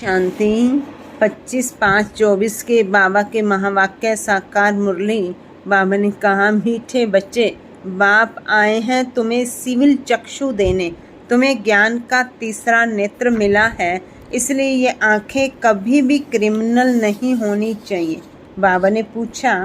शांति 25/5/24 के बाबा के महावाक्य साकार मुरली। बाबा ने कहा, मीठे बच्चे, बाप आए हैं तुम्हें सिविल चक्षु देने। तुम्हें ज्ञान का तीसरा नेत्र मिला है, इसलिए ये आंखें कभी भी क्रिमिनल नहीं होनी चाहिए। बाबा ने पूछा,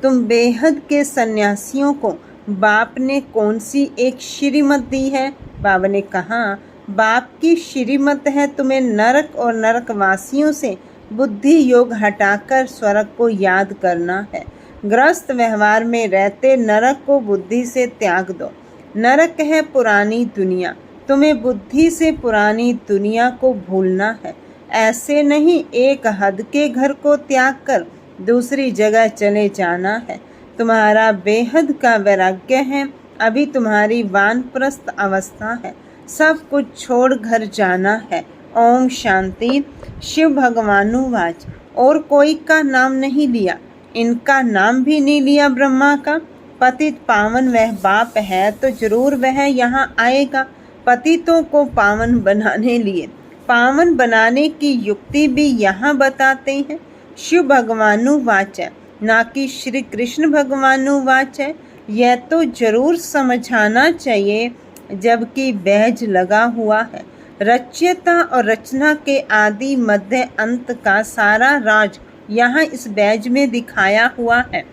तुम बेहद के सन्यासियों को बाप ने कौन सी एक श्रीमत दी है? बाबा ने कहा, बाप की श्रीमत है तुम्हें नरक और नरकवासियों से बुद्धि योग हटाकर स्वर्ग को याद करना है। ग्रस्त व्यवहार में रहते नरक को बुद्धि से त्याग दो। नरक है पुरानी दुनिया, तुम्हें बुद्धि से पुरानी दुनिया को भूलना है। ऐसे नहीं, एक हद के घर को त्याग कर दूसरी जगह चले जाना है। तुम्हारा बेहद का वैराग्य है, अभी तुम्हारी वानप्रस्थ अवस्था है, सब कुछ छोड़ घर जाना है। ओम शांति। शिव भगवानुवाच, और कोई का नाम नहीं लिया, इनका नाम भी नहीं लिया ब्रह्मा का। पतित पावन वह बाप है तो जरूर वह यहाँ आएगा। पतितों को पावन बनाने लिए पावन बनाने की युक्ति भी यहाँ बताते हैं। शिव भगवानुवाच है, ना कि श्री कृष्ण भगवानुवाच है। यह तो जरूर समझाना चाहिए, जबकि बैज लगा हुआ है। रच्यता और रचना के आदि मध्य अंत का सारा राज यहाँ इस बैज में दिखाया हुआ है।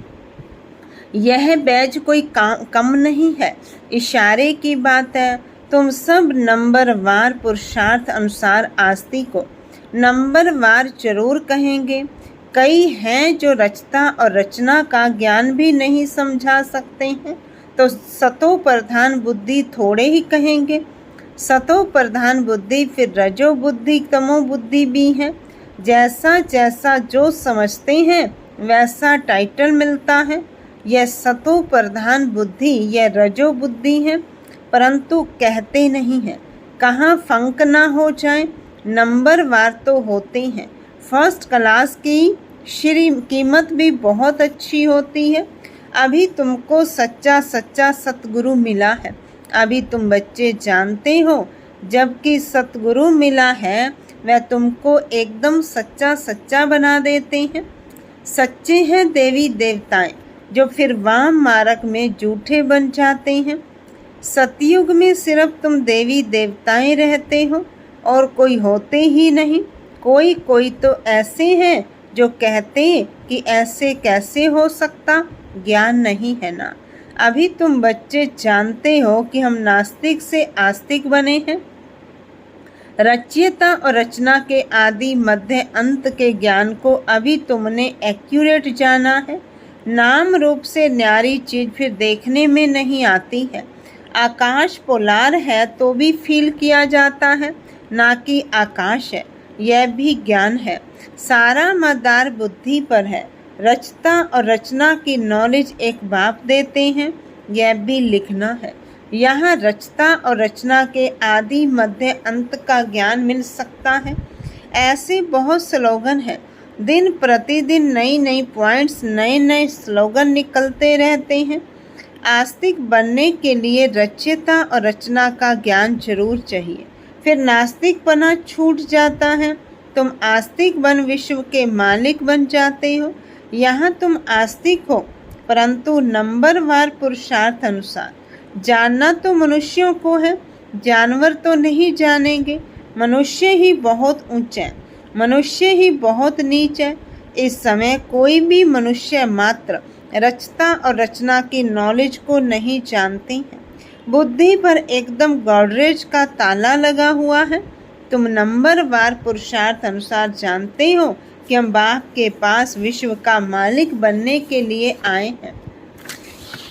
यह बैज कोई कम नहीं है, इशारे की बात है। तुम सब नंबरवार पुरुषार्थ अनुसार आस्तिक को नंबरवार जरूर कहेंगे। कई हैं जो रचता और रचना का ज्ञान भी नहीं समझा सकते हैं, तो सतो प्रधान बुद्धि थोड़े ही कहेंगे। सतो प्रधान बुद्धि फिर रजो बुद्धि तमो बुद्धि भी है। जैसा जैसा जो समझते हैं वैसा टाइटल मिलता है। यह सतो प्रधान बुद्धि, यह रजो बुद्धि है, परंतु कहते नहीं हैं। कहाँ फंक ना हो जाए, नंबरवार तो होते हैं। फर्स्ट क्लास की कीमत भी बहुत अच्छी होती है। अभी तुमको सच्चा सच्चा सतगुरु मिला है, अभी तुम बच्चे जानते हो। जबकि सतगुरु मिला है वह तुमको एकदम सच्चा सच्चा बना देते हैं। सच्चे हैं देवी देवताएं, जो फिर वाम मार्ग में झूठे बन जाते हैं। सतयुग में सिर्फ तुम देवी देवताएं रहते हो और कोई होते ही नहीं। कोई कोई तो ऐसे हैं जो कहते कि ऐसे कैसे हो सकता, ज्ञान नहीं है ना। अभी तुम बच्चे जानते हो कि हम नास्तिक से आस्तिक बने हैं। रचयिता और रचना के आदि मध्य अंत के ज्ञान को अभी तुमने एक्यूरेट जाना है। नाम रूप से न्यारी चीज फिर देखने में नहीं आती है। आकाश पोलार है तो भी फील किया जाता है, ना कि आकाश है। यह भी ज्ञान है। सारा मदार बुद्धि पर है। रचता और रचना की नॉलेज एक बाप देते हैं, यह भी लिखना है। यहाँ रचता और रचना के आदि मध्य अंत का ज्ञान मिल सकता है। ऐसे बहुत स्लोगन हैं, दिन प्रतिदिन नई नई पॉइंट्स, नए नए स्लोगन निकलते रहते हैं। आस्तिक बनने के लिए रचयिता और रचना का ज्ञान जरूर चाहिए, फिर नास्तिक बना छूट जाता है। तुम आस्तिक बन विश्व के मालिक बन जाते हो। यहाँ तुम आस्तिक हो, परंतु नंबरवार पुरुषार्थ अनुसार। जानना तो मनुष्यों को है, जानवर तो नहीं जानेंगे। मनुष्य ही बहुत ऊंचा है, मनुष्य ही बहुत नीच है। इस समय कोई भी मनुष्य मात्र रचता और रचना की नॉलेज को नहीं जानते हैं। बुद्धि पर एकदम गॉडरेज का ताला लगा हुआ है। तुम नंबरवार पुरुषार्थ अनुसार जानते हो कि हम बाप के पास विश्व का मालिक बनने के लिए आए हैं।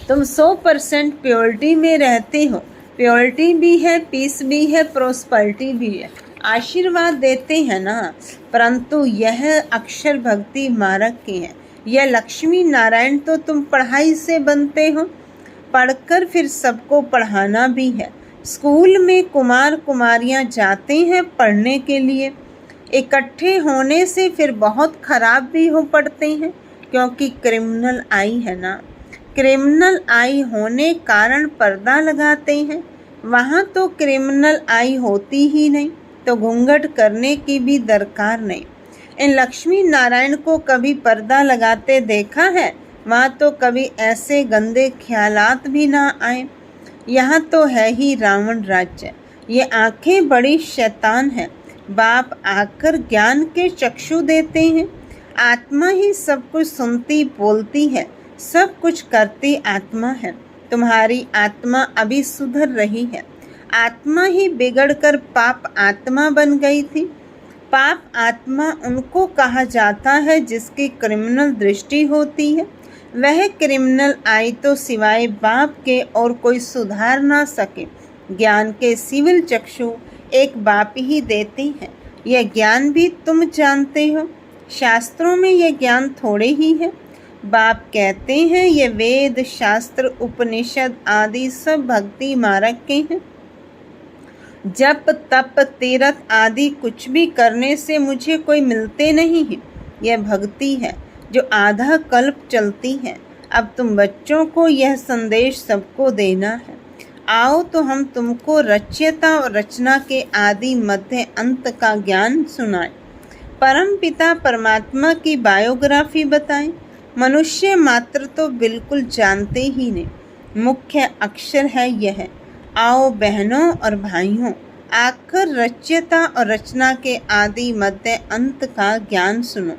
तुम 100% प्योरिटी में रहते हो। प्योरिटी भी है, पीस भी है, प्रोस्पेरिटी भी है। आशीर्वाद देते हैं ना, परंतु यह अक्षर भक्ति मार्ग के है। यह लक्ष्मी नारायण तो तुम पढ़ाई से बनते हो, पढ़कर फिर सबको पढ़ाना भी है। स्कूल में कुमार कुमारियां जाते हैं पढ़ने के लिए। इकट्ठे होने से फिर बहुत खराब भी हो पड़ते हैं, क्योंकि क्रिमिनल आई है ना। क्रिमिनल आई होने कारण पर्दा लगाते हैं। वहाँ तो क्रिमिनल आई होती ही नहीं, तो घूंघट करने की भी दरकार नहीं। इन लक्ष्मी नारायण को कभी पर्दा लगाते देखा है? वहाँ तो कभी ऐसे गंदे ख्यालात भी ना आए। यहाँ तो है ही रावण राज्य। ये आंखें बड़ी शैतान है। बाप आकर ज्ञान के चक्षु देते हैं। आत्मा ही सब कुछ सुनती बोलती है, सब कुछ करती आत्मा है। तुम्हारी आत्मा अभी सुधर रही है। आत्मा ही बिगड़कर पाप आत्मा बन गई थी। पाप आत्मा उनको कहा जाता है जिसकी क्रिमिनल दृष्टि होती है। वह क्रिमिनल आई तो सिवाय बाप के और कोई सुधार ना सके। ज्ञान के सिविल चक्षु एक बाप ही देते हैं। यह ज्ञान भी तुम जानते हो। शास्त्रों में यह ज्ञान थोड़े ही है। बाप कहते हैं ये वेद शास्त्र उपनिषद आदि सब भक्ति मार्ग के हैं। जप तप तीर्थ आदि कुछ भी करने से मुझे कोई मिलते नहीं है। यह भक्ति है जो आधा कल्प चलती है। अब तुम बच्चों को यह संदेश सबको देना है। आओ तो हम तुमको रच्यता और रचना के आदि मध्य अंत का ज्ञान सुनाएं। परम पिता परमात्मा की बायोग्राफी बताएं। मनुष्य मात्र तो बिल्कुल जानते ही नहीं। मुख्य अक्षर है यह। आओ बहनों और भाइयों, आकर रच्यता और रचना के आदि मध्य अंत का ज्ञान सुनो।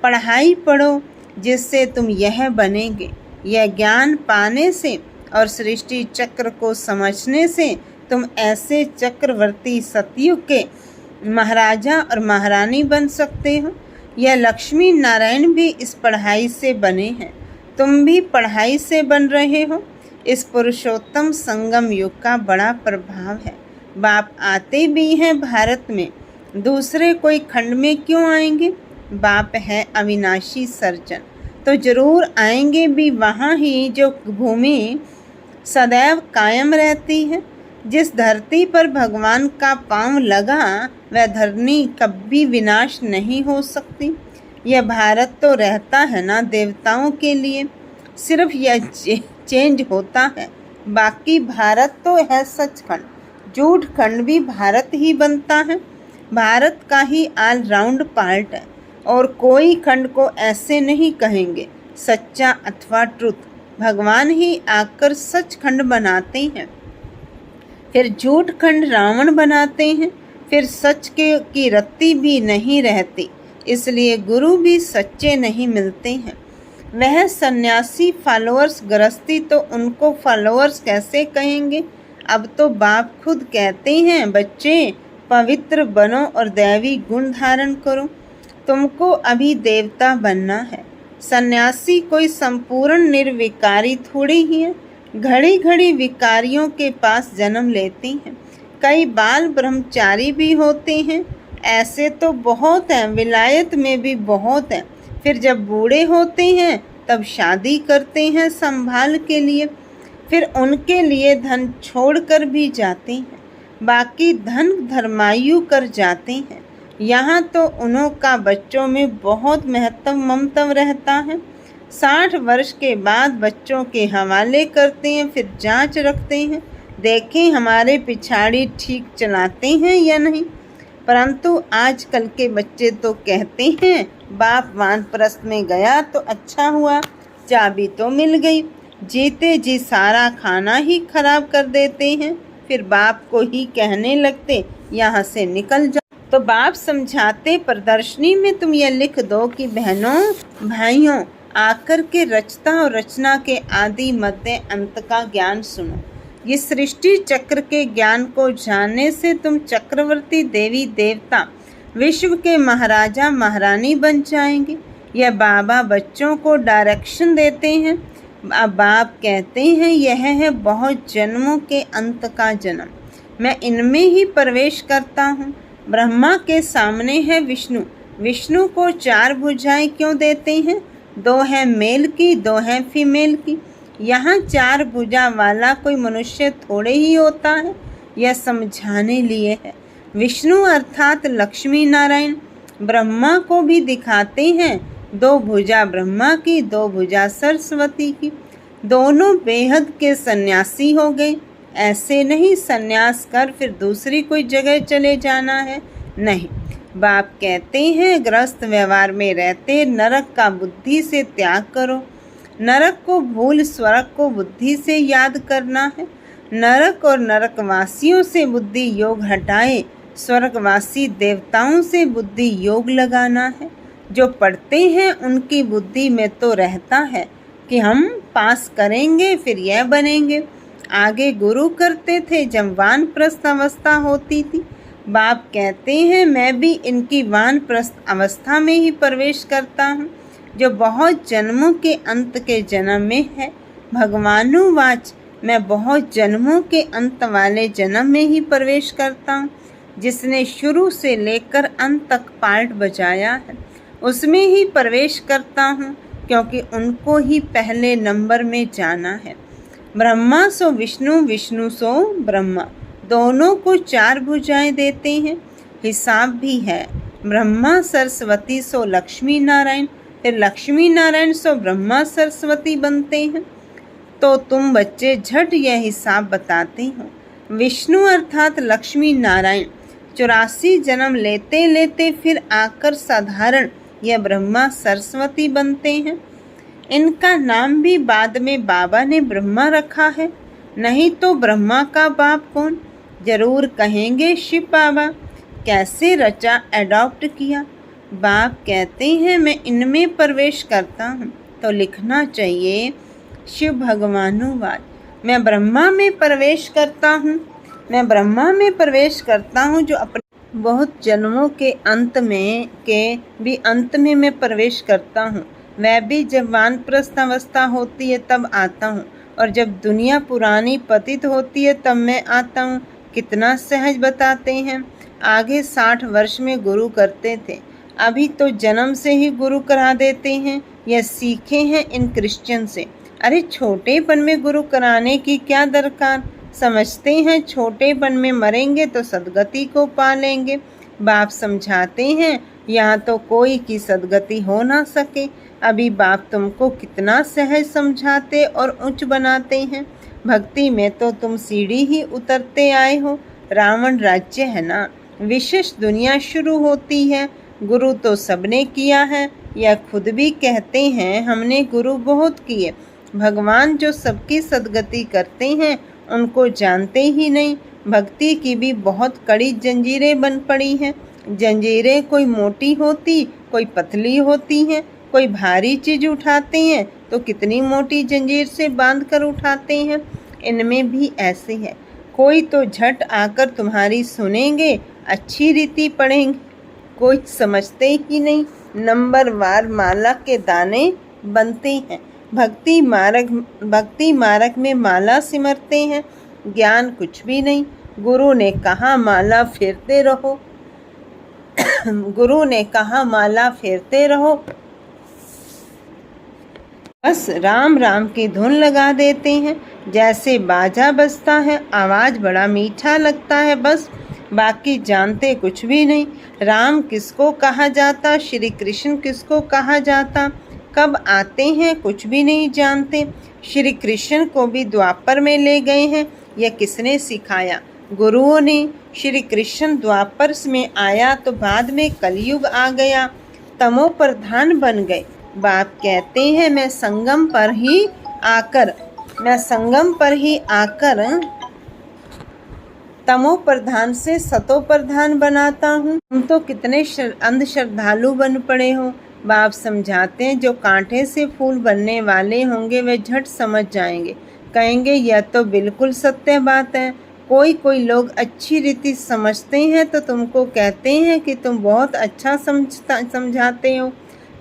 पढ़ाई पढ़ो जिससे तुम यह बनेंगे। यह ज्ञान पाने से और सृष्टि चक्र को समझने से तुम ऐसे चक्रवर्ती सतयुग के महाराजा और महारानी बन सकते हो। यह लक्ष्मी नारायण भी इस पढ़ाई से बने हैं। तुम भी पढ़ाई से बन रहे हो। इस पुरुषोत्तम संगम युग का बड़ा प्रभाव है। बाप आते भी हैं भारत में, दूसरे कोई खंड में क्यों आएंगे? बाप है अविनाशी सर्जन, तो जरूर आएंगे भी वहाँ ही जो भूमि सदैव कायम रहती है। जिस धरती पर भगवान का पांव लगा वह धरनी कभी विनाश नहीं हो सकती। यह भारत तो रहता है ना देवताओं के लिए, सिर्फ यह चेंज होता है। बाकी भारत तो है सचखंड। झूठ खंड भी भारत ही बनता है। भारत का ही ऑलराउंड पार्ट है और कोई खंड को ऐसे नहीं कहेंगे सच्चा अथवा ट्रुथ। भगवान ही आकर सचखंड बनाते हैं, फिर झूठ खंड रावण बनाते हैं, फिर सच की रत्ती भी नहीं रहती। इसलिए गुरु भी सच्चे नहीं मिलते हैं। वह सन्यासी फॉलोअर्स गृहस्थी तो उनको फॉलोअर्स कैसे कहेंगे? अब तो बाप खुद कहते हैं बच्चे पवित्र बनो और दैवी गुण धारण करो। तुमको अभी देवता बनना है। सन्यासी कोई संपूर्ण निर्विकारी थोड़ी ही है। घड़ी घड़ी विकारियों के पास जन्म लेते हैं। कई बाल ब्रह्मचारी भी होते हैं। ऐसे तो बहुत हैं, विलायत में भी बहुत हैं। फिर जब बूढ़े होते हैं तब शादी करते हैं संभाल के लिए, फिर उनके लिए धन छोड़कर भी जाते हैं। बाकी धन धर्मायु कर जाते हैं। यहाँ तो उन्हों का बच्चों में बहुत महत्व ममत्व रहता है। 60 वर्ष के बाद बच्चों के हवाले करते हैं, फिर जांच रखते हैं, देखें हमारे पिछाड़ी ठीक चलाते हैं या नहीं। परंतु आजकल के बच्चे तो कहते हैं बाप वानप्रस्थ में गया तो अच्छा हुआ, चाबी तो मिल गई। जीते जी सारा खाना ही खराब कर देते हैं, फिर बाप को ही कहने लगते यहाँ से निकल जा। तो बाप समझाते प्रदर्शनी में तुम यह लिख दो कि बहनों भाइयों, आकर के रचता और रचना के आदि मध्य अंत का ज्ञान सुनो। ये सृष्टि चक्र के ज्ञान को जानने से तुम चक्रवर्ती देवी देवता विश्व के महाराजा महारानी बन जाएंगे। यह बाबा बच्चों को डायरेक्शन देते हैं। अब बाप कहते हैं यह है बहुत जन्मों के अंत का जन्म। मैं इनमें ही प्रवेश करता हूँ। ब्रह्मा के सामने है विष्णु। विष्णु को 4 भुजाएं क्यों देते हैं? 2 है मेल की, 2 है फीमेल की। यहाँ 4 भुजा वाला कोई मनुष्य थोड़े ही होता है। यह समझाने लिए है। विष्णु अर्थात लक्ष्मी नारायण ब्रह्मा को भी दिखाते हैं। 2 भुजा ब्रह्मा की, 2 भुजा सरस्वती की। दोनों बेहद के सन्यासी हो गए। ऐसे नहीं सन्यास कर फिर दूसरी कोई जगह चले जाना है। नहीं। बाप कहते हैं गृहस्थ व्यवहार में रहते नरक का बुद्धि से त्याग करो। नरक को भूल स्वर्ग को बुद्धि से याद करना है। नरक और नरकवासियों से बुद्धि योग हटाए स्वर्गवासी देवताओं से बुद्धि योग लगाना है। जो पढ़ते हैं उनकी बुद्धि में तो रहता है कि हम पास करेंगे फिर यह बनेंगे। आगे गुरु करते थे जब वानप्रस्थ अवस्था होती थी। बाप कहते हैं मैं भी इनकी वानप्रस्थ अवस्था में ही प्रवेश करता हूँ जो बहुत जन्मों के अंत के जन्म में है। भगवानुवाच मैं बहुत जन्मों के अंत वाले जन्म में ही प्रवेश करता हूँ। जिसने शुरू से लेकर अंत तक पार्ट बजाया है उसमें ही प्रवेश करता हूँ क्योंकि उनको ही पहले नंबर में जाना है। ब्रह्मा सो विष्णु विष्णु सो ब्रह्मा दोनों को 4 भुजाएं देते हैं। हिसाब भी है। ब्रह्मा सरस्वती सो लक्ष्मी नारायण फिर लक्ष्मी नारायण सो ब्रह्मा सरस्वती बनते हैं। तो तुम बच्चे झट यह हिसाब बताते हो। विष्णु अर्थात लक्ष्मी नारायण 84 जन्म लेते लेते फिर आकर साधारण यह ब्रह्मा सरस्वती बनते हैं। इनका नाम भी बाद में बाबा ने ब्रह्मा रखा है। नहीं तो ब्रह्मा का बाप कौन? जरूर कहेंगे शिव बाबा। कैसे रचा एडॉप्ट किया? बाप कहते हैं मैं इनमें प्रवेश करता हूँ तो लिखना चाहिए शिव भगवानुवाद। मैं ब्रह्मा में प्रवेश करता हूँ। मैं ब्रह्मा में प्रवेश करता हूँ जो अपने बहुत जन्मों के अंत में मैं प्रवेश करता हूँ। वह भी जब वानप्रस्थ अवस्था होती है तब आता हूँ और जब दुनिया पुरानी पतित होती है तब मैं आता हूँ। कितना सहज बताते हैं। आगे 60 वर्ष में गुरु करते थे, अभी तो जन्म से ही गुरु करा देते हैं। यह सीखे हैं इन क्रिश्चियन से। अरे छोटेपन में गुरु कराने की क्या दरकार? समझते हैं छोटेपन में मरेंगे तो सदगति को पा लेंगे। बाप समझाते हैं यहाँ तो कोई की सदगति हो ना सके। अभी बाप तुमको कितना सहज समझाते और उच्च बनाते हैं। भक्ति में तो तुम सीढ़ी ही उतरते आए हो। रावण राज्य है ना, विशेष दुनिया शुरू होती है। गुरु तो सबने किया है। यह खुद भी कहते हैं हमने गुरु बहुत किए। भगवान जो सबकी सदगति करते हैं उनको जानते ही नहीं। भक्ति की भी बहुत कड़ी जंजीरें बन पड़ी हैं। जंजीरें कोई मोटी होती कोई पतली होती हैं। कोई भारी चीज उठाते हैं तो कितनी मोटी जंजीर से बांध कर उठाते हैं। इनमें भी ऐसे है। कोई तो झट आकर तुम्हारी सुनेंगे, अच्छी रीति पढ़ेंगे, कोई समझते ही नहीं। नंबरवार माला के दाने बनते हैं। भक्ति मार्ग में माला सिमरते हैं। ज्ञान कुछ भी नहीं। गुरु ने कहा माला फेरते रहो। गुरु ने कहा माला फेरते रहो। बस राम राम की धुन लगा देते हैं। जैसे बाजा बजता है, आवाज़ बड़ा मीठा लगता है, बस बाकी जानते कुछ भी नहीं। राम किसको कहा जाता, श्री कृष्ण किसको कहा जाता, कब आते हैं कुछ भी नहीं जानते। श्री कृष्ण को भी द्वापर में ले गए हैं। यह किसने सिखाया? गुरुओं ने। श्री कृष्ण द्वापर में आया तो बाद में कलयुग आ गया, तमो प्रधान बन गए। बाप कहते हैं मैं संगम पर ही आकर तमो प्रधान से सतो प्रधान बनाता हूँ। तुम तो कितने अंधश्रद्धालु बन पड़े हो। बाप समझाते हैं जो कांटे से फूल बनने वाले होंगे वे झट समझ जाएंगे, कहेंगे यह तो बिल्कुल सत्य बात है। कोई लोग अच्छी रीति समझते हैं तो तुमको कहते हैं कि तुम बहुत अच्छा समझाते हो।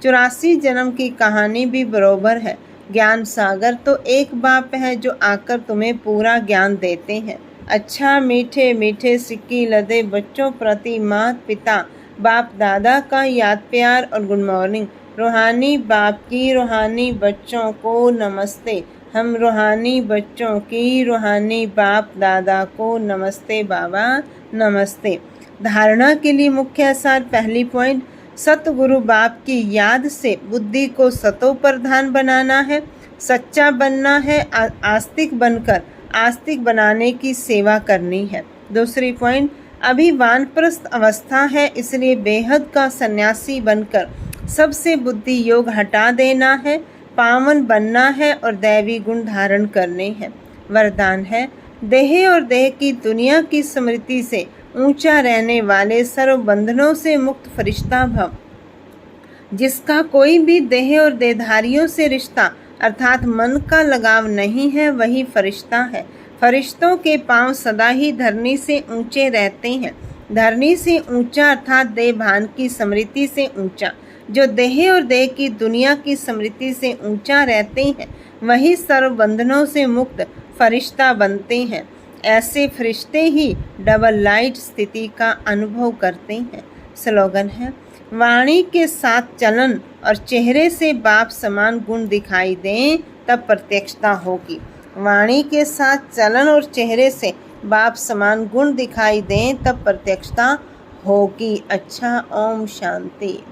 84 जन्म की कहानी भी बरोबर है। ज्ञान सागर तो एक बाप है जो आकर तुम्हें पूरा ज्ञान देते हैं। अच्छा मीठे मीठे सिक्की लदे बच्चों प्रति माता पिता बाप दादा का याद प्यार और गुड मॉर्निंग। रूहानी बाप की रूहानी बच्चों को नमस्ते। हम रूहानी बच्चों की रूहानी बाप दादा को नमस्ते बाबा नमस्ते। धारणा के लिए मुख्य सार पहली पॉइंट, सतगुरु बाप की याद से बुद्धि को सतो प्रधान बनाना है, सच्चा बनना है, आस्तिक बनकर आस्तिक बनाने की सेवा करनी है। दूसरी पॉइंट, अभी वानप्रस्थ अवस्था है, इसलिए बेहद का सन्यासी बनकर सबसे बुद्धि योग हटा देना है, पावन बनना है और दैवी गुण धारण करने हैं। वरदान है, देह और देह की दुनिया की स्मृति से ऊंचा रहने वाले सर्व बंधनों से मुक्त फरिश्ता भव। जिसका कोई भी देह और देहधारियों से रिश्ता अर्थात मन का लगाव नहीं है, वही फरिश्ता है। फरिश्तों के पांव सदा ही धरनी से ऊंचे रहते हैं। धरनी से ऊंचा अर्थात देह भान की स्मृति से ऊंचा। जो देह और देह की दुनिया की स्मृति से ऊंचा रहते हैं, वही सर्व बंधनों से मुक्त फरिश्ता बनते हैं। ऐसे फरिश्ते ही डबल लाइट स्थिति का अनुभव करते हैं। स्लोगन है, वाणी के साथ चलन और चेहरे से बाप समान गुण दिखाई दें तब प्रत्यक्षता होगी। वाणी के साथ चलन और चेहरे से बाप समान गुण दिखाई दें तब प्रत्यक्षता होगी। अच्छा, ओम शांति।